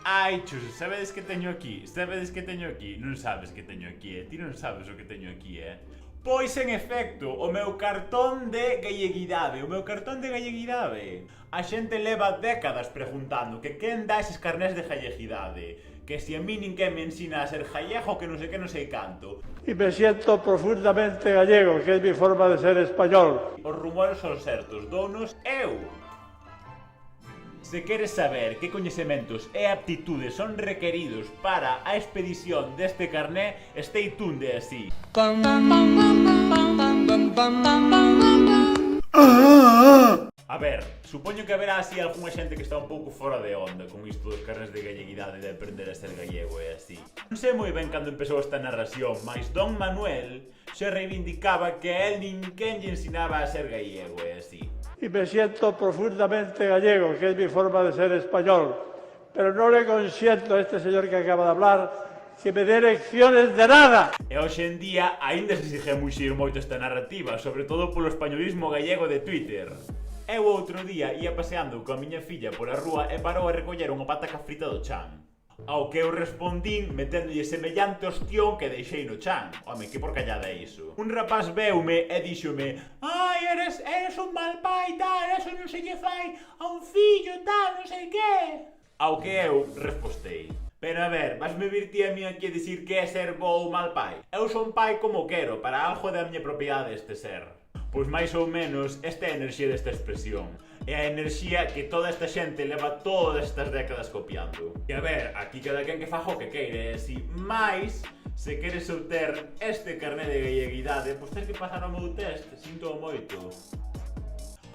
Ai, chuses, sabedes que teño aquí? Non sabes que teño aquí, Ti non sabes o que teño aquí, Pois, en efecto, o meu cartón de galleguidade. A xente leva décadas preguntando que quen dá eses carnés de galleguidade. Que si a mí ninguén me ensina a ser gallego, que non sei canto. Y me siento profundamente gallego, que es mi forma de ser español. Os rumores son certos, dounos eu. Se queres saber que coñecementos e aptitudes son requeridos para a expedición deste carné, stay tuned así. A ver, supoño que haberá así algunha xente que está un pouco fora de onda con isto dos carnés de galleguidade de aprender a ser gallego e así. Non sei moi ben cando empezou esta narración, mas Don Manuel se reivindicaba que a él ninguén lle ensinaba a ser gallego e así. Y me siento profundamente gallego, que es mi forma de ser español. Pero no le consiento a este señor que acaba de hablar que me dé lecciones de nada. E hoxe en día aínda se sigue muxir moito esta narrativa, sobre todo polo españolismo gallego de Twitter. Eu outro día ia paseando coa miña filla pola rúa e parou a recoller unha pataca frita do chan. Ao que eu respondín meténdolle semellante ostión que deixei no chan. Home, que porcallada é iso? Un rapaz veume e díxome: "Ai, eres un mal pai, tal, eso non se lle fai a un fillo, tal, non sei que." Ao que eu respostei: "Pero a ver, vasme vir ti a mí aquí a dicir que é ser bo ou mal pai? Eu son pai como quero, para algo da miña propiedade este ser." Pois máis ou menos esta é a enerxía desta expresión. É a enerxía que toda esta xente leva todas estas décadas copiando. E a ver, aquí cada quen que faja o que queire, si máis, se queres obter este carné de galleguidade, pois tens que pasar o meu test, sinto moito.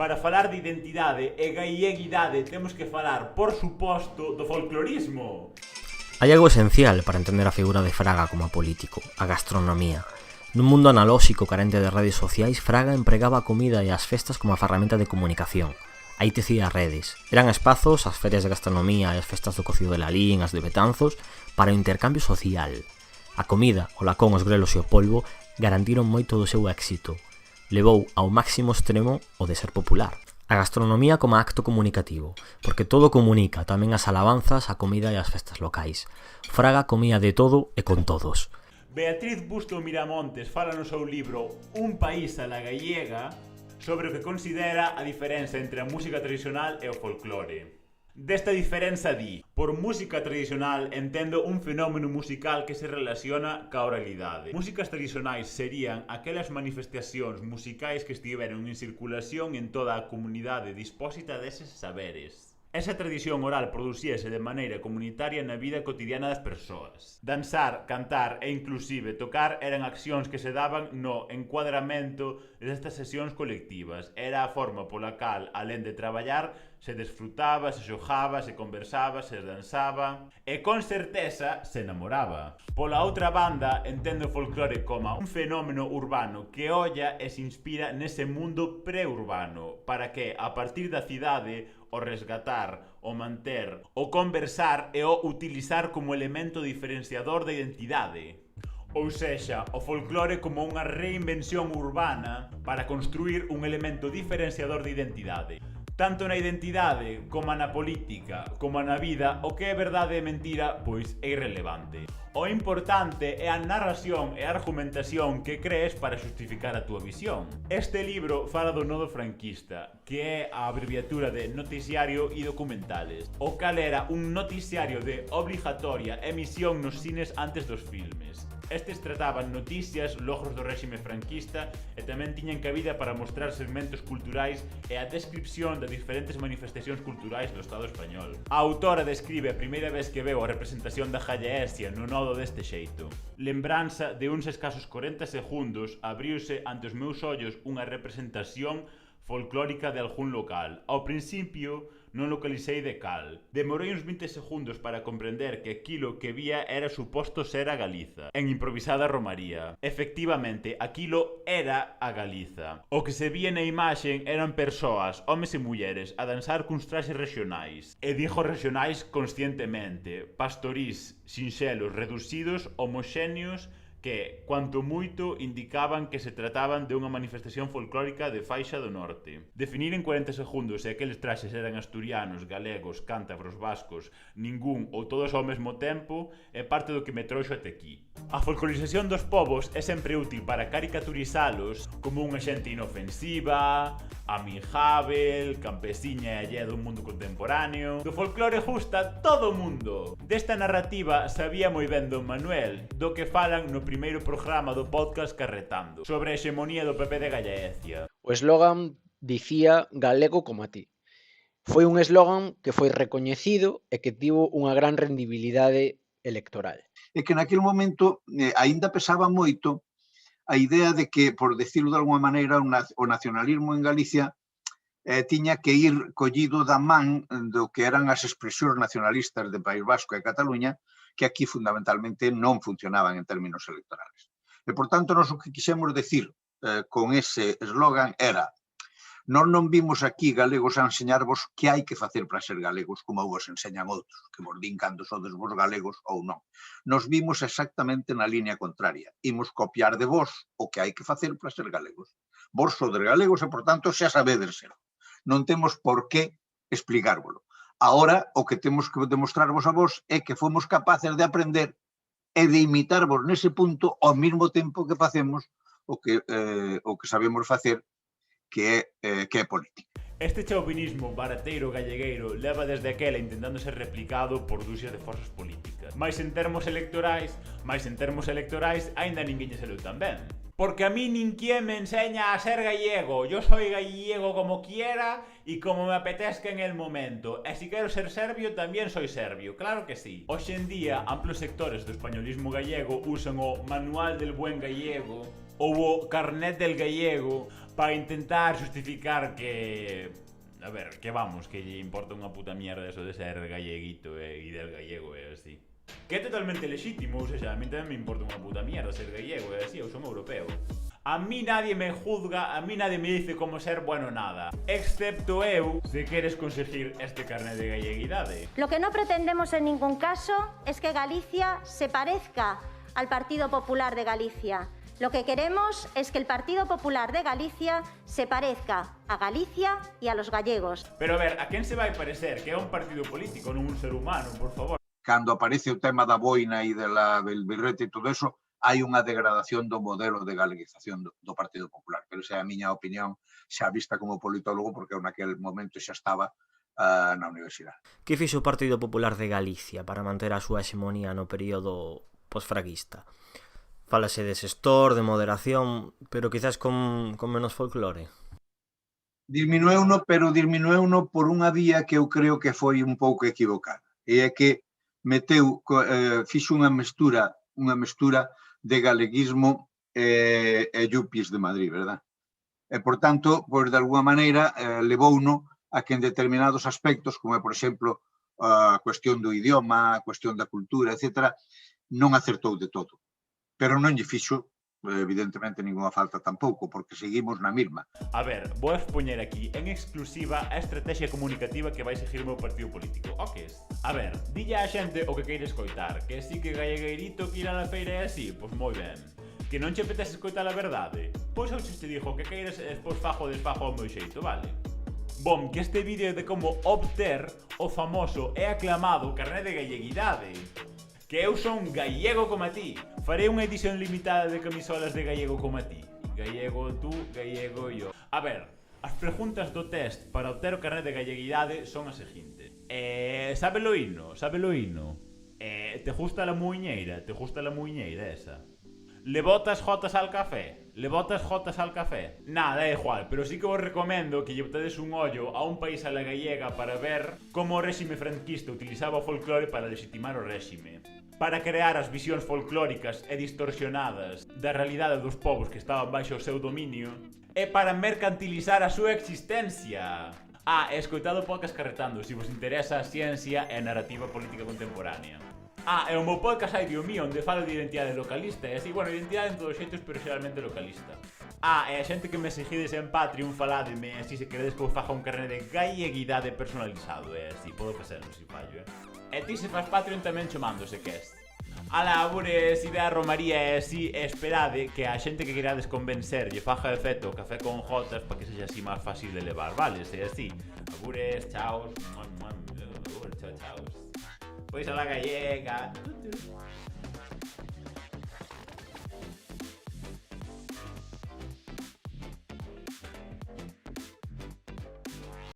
Para falar de identidade e galleguidade temos que falar, por suposto, do folclorismo. Hai algo esencial para entender a figura de Fraga como político, a gastronomía. Nun mundo analóxico carente de redes sociais, Fraga empregaba a comida e as festas como a ferramenta de comunicación. Aí tecía redes. Eran espazos, as ferias de gastronomía e as festas do cocido de Lalín, as de Betanzos, para o intercambio social. A comida, o lacón, os grelos e o polvo garantiron moito do seu éxito. Levou ao máximo extremo o de ser popular. A gastronomía como acto comunicativo, porque todo comunica, tamén as alabanzas, a comida e as festas locais. Fraga comía de todo e con todos. Beatriz Busto Miramontes fala no seu libro Un país a la gallega sobre o que considera a diferenza entre a música tradicional e o folclore. Desta diferenza di: por música tradicional entendo un fenómeno musical que se relaciona ca oralidade. Músicas tradicionais serían aquelas manifestacións musicais que estiveron en circulación en toda a comunidade dispósita deses saberes. Esa tradición oral producíase de maneira comunitaria na vida cotidiana das persoas. Danzar, cantar e inclusive tocar eran accións que se daban no encuadramento destas sesións colectivas. Era a forma pola cal, alén de traballar, se desfrutaba, se xogaba, se conversaba, se danzaba e, con certeza, se namoraba. Pola outra banda, entendo o folclore como un fenómeno urbano que olla e se inspira nese mundo preurbano para que, a partir da cidade, o resgatar, o manter, o conversar e o utilizar como elemento diferenciador da identidade. Ou sexa, o folclore como unha reinvención urbana para construir un elemento diferenciador de identidade. Tanto na identidade, como na política, como na vida, o que é verdade e mentira, pois é irrelevante. O importante é a narración e a argumentación que crees para xustificar a túa visión. Este libro fala do nodo franquista, que é a abreviatura de noticiario e documentales, o cal era un noticiario de obligatoria emisión nos cines antes dos filmes. Estes trataban noticias, logros do réxime franquista e tamén tiñan cabida para mostrar segmentos culturais e a descripción de diferentes manifestacións culturais do Estado español. A autora describe a primeira vez que veu a representación da Jallaesia no nodo deste xeito. Lembranza de uns escasos 40 segundos abriuse ante os meus ollos unha representación folclórica de algún local. Ao principio non localicei de cal. Demorei uns 20 segundos para comprender que aquilo que vía era suposto ser a Galiza, en improvisada romaría. Efectivamente, aquilo era a Galiza. O que se vía na imaxen eran persoas, homes e mulleres, a danzar cuns traxes regionais. E dixo regionais conscientemente, pastorís, sinxelos, reducidos, homoxéneos, que, cuanto moito, indicaban que se trataban de unha manifestación folclórica de Faixa do Norte. Definir en 40 segundos se aqueles traxes eran asturianos, galegos, cántabros, vascos, ningún ou todos ao mesmo tempo é parte do que me trouxo até aquí. A folclorización dos povos é sempre útil para caricaturizalos como unha xente inofensiva, amigável, campesiña e allea dun mundo contemporáneo. Do folclore justa todo o mundo. Desta narrativa sabía moi ben Don Manuel, do que falan no primeiro programa do podcast Carretando, sobre a hexemonía do PP de Galicia. O eslogan dicía galego como a ti. Foi un eslogan que foi recoñecido e que tivo unha gran rendibilidade electoral. É que naquele momento aínda pesaba moito a idea de que, por decirlo de alguma maneira, o nacionalismo en Galicia tiña que ir collido da man do que eran as expresións nacionalistas de País Vasco e Cataluña, que aquí fundamentalmente non funcionaban en términos electorales. E, por tanto, nós o que quixemos decir con ese eslogan era: nós non vimos aquí galegos a enseñarvos que hai que facer para ser galegos, como vos enseñan outros, que vos din cando sodes vos galegos ou non. Nos vimos exactamente na línea contraria. Imos copiar de vos o que hai que facer para ser galegos. Vos sodes galegos e, por tanto, xa sabedes ser. Non temos por que explicárvolo. Ahora, o que temos que demostrarvos a vos é que fomos capaces de aprender e de imitarvos nese punto ao mesmo tempo que facemos o que sabemos facer, que é política. Este chauvinismo barateiro gallegueiro leva desde aquela intentando ser replicado por dúcias de forzas políticas. Mais en termos electorais, aínda ninguén lle saleu tan ben. Porque a mí ninguén me enseña a ser gallego. Yo soy gallego como quiera y como me apetezca en el momento. E si quero ser serbio, tamén soy serbio. Claro que sí. Hoxe en día, amplos sectores do españolismo gallego usan o Manual del Buen Gallego ou o Carnet del Gallego para intentar justificar que... A ver, que vamos, que lle importa unha puta mierda eso de ser galleguito e del gallego e así. Que é totalmente lexítimo, ou seja, a mí tamén me importa unha puta mierda ser gallego e así, eu son europeo. A mí nadie me juzga, a mí nadie me dice como ser bueno nada, excepto eu, se queres conseguir este carnet de galleguidade. Lo que no pretendemos en ningún caso es que Galicia se parezca al Partido Popular de Galicia. Lo que queremos es que el Partido Popular de Galicia se parezca a Galicia y a los gallegos. Pero a ver, a quen se vai parecer? Que é un partido político, non un ser humano, por favor. Cando aparece o tema da boina e del birrete e todo eso, hai unha degradación do modelo de galeguización do Partido Popular. Pero esa é a miña opinión, xa vista como politólogo, porque eu naquele momento xa estaba na universidade. Que fixo o Partido Popular de Galicia para manter a súa hexemonía no período posfraguista? Fálase de xestor, de moderación, pero quizás con menos folclore. Disminueuno, pero disminueuno por unha vía que eu creo que foi un pouco equivocada. E é que fixo unha mestura de galeguismo e yuppies de Madrid, verdad? E, por tanto, de alguma maneira, levouno a que en determinados aspectos, como é, por exemplo, a cuestión do idioma, a cuestión da cultura, etc., non acertou de todo. Pero non lle fixo, evidentemente, ninguna falta tampouco, porque seguimos na mesma. A ver, vou expoñer aquí en exclusiva a estrategia comunicativa que vai seguir o meu partido político. O que es? A ver, dille a xente o que queire escoitar, que sí que gallegueirito que ir a la feira é así, pois moi ben. Que non che apetece escoitar a verdade? Pois eu te dixo que queires despois fajo ao meu xeito, vale? Bom, que este vídeo de como obter o famoso e aclamado carnet de galleguidade. Que eu son gallego como a ti. Farei unha edición limitada de camisolas de gallego como a ti. Gallego tú, gallego yo. A ver, as preguntas do test para obter o carnet de galleguidade son as seguintes. Sábelo hino? Te gusta la muiñeira? Te gusta la muiñeira esa? ¿Le botas jotas al café? Nada, é igual, pero sí que vos recomendo que lle botedes un ollo a un país a la gallega para ver como o réxime franquista utilizaba o folclore para legitimar o réxime, para crear as visións folclóricas e distorsionadas da realidade dos povos que estaban baixo o seu dominio e para mercantilizar a súa existencia. E escoitado o podcast Carretando, se vos interesa a ciencia e a narrativa política contemporánea. E o meu podcast hai Dio mío, onde falo de identidade localista e así, bueno, identidade en todos os xeitos, pero xeralmente localista. E a xente que me seguides en Patreon falademe, así se queredes que eu faja un carnet de galleguidade personalizado, e así, podo facerlo, si fallo, E ti se faz Patreon tamén chamando, se queres. Ala, abures, idea romaría e así, esperade que a xente que querades convencer lle faja efecto o café con jotas para que sexa así máis fácil de levar, vale? Se así, abures, chaos, chao, chao. Pois a la gallega.